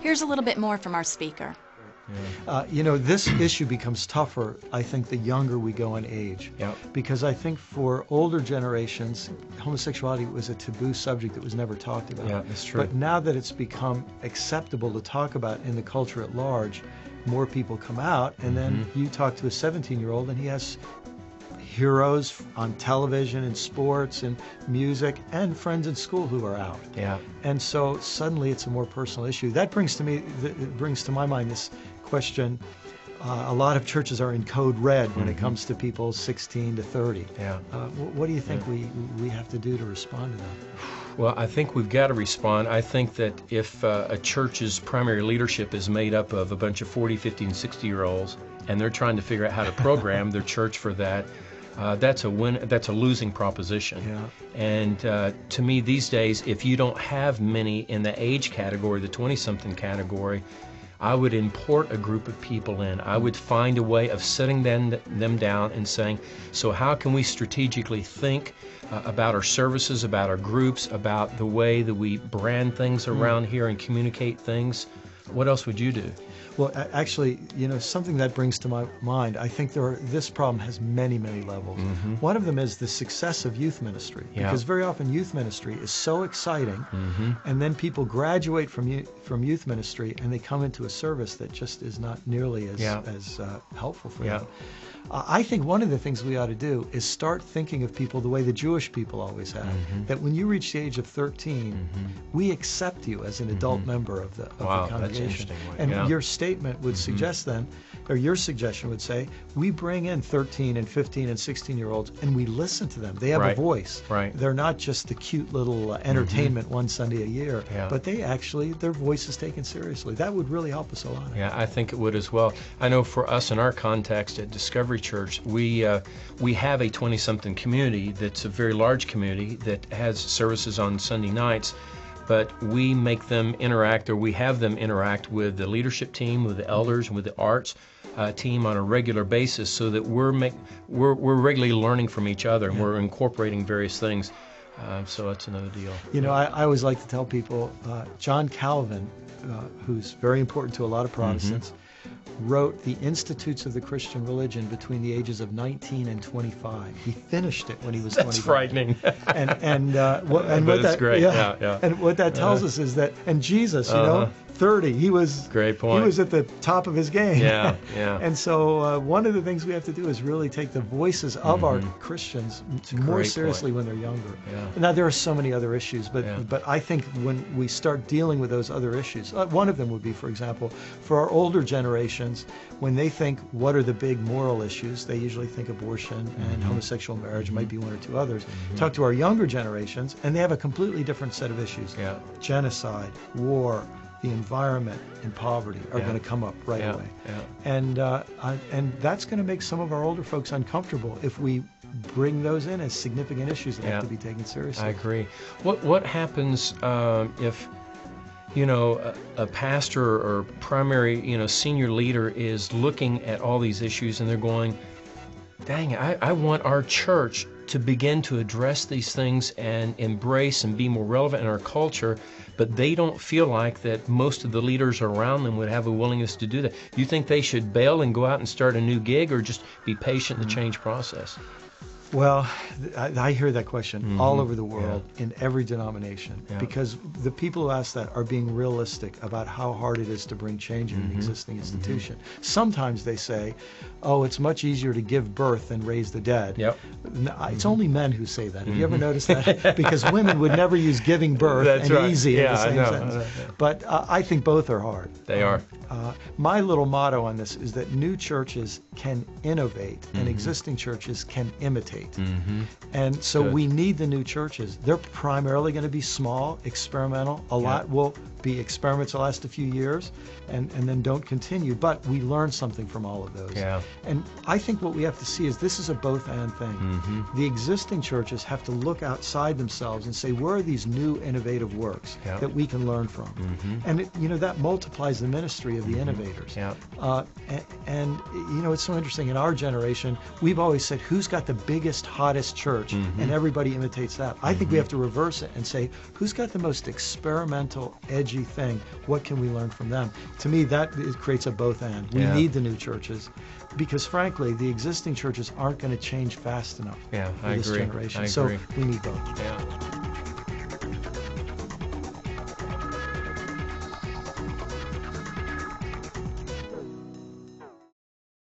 Here's a little bit more from our speaker. You know, this issue becomes tougher, I think, the younger we go in age. Yep. Because I think for older generations, homosexuality was a taboo subject that was never talked about. Yeah, that's true. But now that it's become acceptable to talk about in the culture at large, more people come out, and then you talk to a 17-year-old and he has heroes on television and sports and music and friends in school who are out. Yeah. And so suddenly it's a more personal issue. That brings to my mind this question. A lot of churches are in code red when it comes to people 16 to 30. Yeah. What do you think we have to do to respond to that? Well, I think we've got to respond. I think that if a church's primary leadership is made up of a bunch of 40, 50, and 60-year-olds, and they're trying to figure out how to program their church for that, that's a losing proposition. Yeah. And to me these days, if you don't have many in the age category, the 20-something category, I would import a group of people in. I would find a way of sitting them down and saying, so how can we strategically think about our services, about our groups, about the way that we brand things around here and communicate things? What else would you do? Well, actually, you know, something that brings to my mind, I think this problem has many, many levels. One of them is the success of youth ministry, because very often youth ministry is so exciting, and then people graduate from youth ministry and they come into a service that just is not nearly as helpful for them. I think one of the things we ought to do is start thinking of people the way the Jewish people always have, that when you reach the age of 13, we accept you as an adult member of the congregation. That's interesting. And your statement would suggest then, or your suggestion would say, we bring in 13 and 15 and 16-year-olds and we listen to them. They have a voice. Right. They're not just the cute little entertainment one Sunday a year, but they actually, their voice is taken seriously. That would really help us a lot. Yeah, I think it would as well. I know for us in our context at Discovery Church, we have a 20-something community that's a very large community that has services on Sunday nights, but we make them interact, or we have them interact with the leadership team, with the elders, and with the arts team on a regular basis, so that we're regularly learning from each other, and we're incorporating various things. So that's another deal. You know, I always like to tell people, John Calvin, who's very important to a lot of Protestants, wrote the Institutes of the Christian Religion between the ages of 19 and 25. He finished it when he was 25. That's frightening. And what that's great. Yeah. And what that tells us is that, and Jesus, you know, 30, he was great point. He was at the top of his game. Yeah. And so one of the things we have to do is really take the voices of our Christians more seriously when they're younger. Yeah. Now there are so many other issues, but I think when we start dealing with those other issues, one of them would be, for example, for our older generations, when they think what are the big moral issues, they usually think abortion and homosexual marriage, might be one or two others. Talk to our younger generations, and they have a completely different set of issues. Yeah. Genocide, war, the environment, and poverty are going to come up right away. Yeah. And that's going to make some of our older folks uncomfortable if we bring those in as significant issues that have to be taken seriously. I agree. What happens if, you know, a pastor or primary, you know, senior leader is looking at all these issues and they're going, dang, I want our church to begin to address these things and embrace and be more relevant in our culture, but they don't feel like that most of the leaders around them would have a willingness to do that. Do you think they should bail and go out and start a new gig, or just be patient in the change process? Well, I hear that question all over the world in every denomination, because the people who ask that are being realistic about how hard it is to bring change in an existing institution. Sometimes they say, oh, it's much easier to give birth than raise the dead. It's only men who say that. Have you ever noticed that? Because women would never use giving birth easy in the same sentence. But I think both are hard. They are. My little motto on this is that new churches can innovate and existing churches can imitate. And so we need the new churches. They're primarily going to be small, experimental. A lot will be experiments that last a few years and then don't continue. But we learn something from all of those. And I think what we have to see is this is a both-and thing. The existing churches have to look outside themselves and say, where are these new innovative works that we can learn from? And you know, that multiplies the ministry of the innovators. And you know, it's so interesting. In our generation, we've always said, who's got the biggest youngest, hottest church, and everybody imitates that. I think we have to reverse it and say, who's got the most experimental, edgy thing? What can we learn from them? To me, it creates a both and. We need the new churches because, frankly, the existing churches aren't going to change fast enough for this generation. I so agree. we need both. Yeah.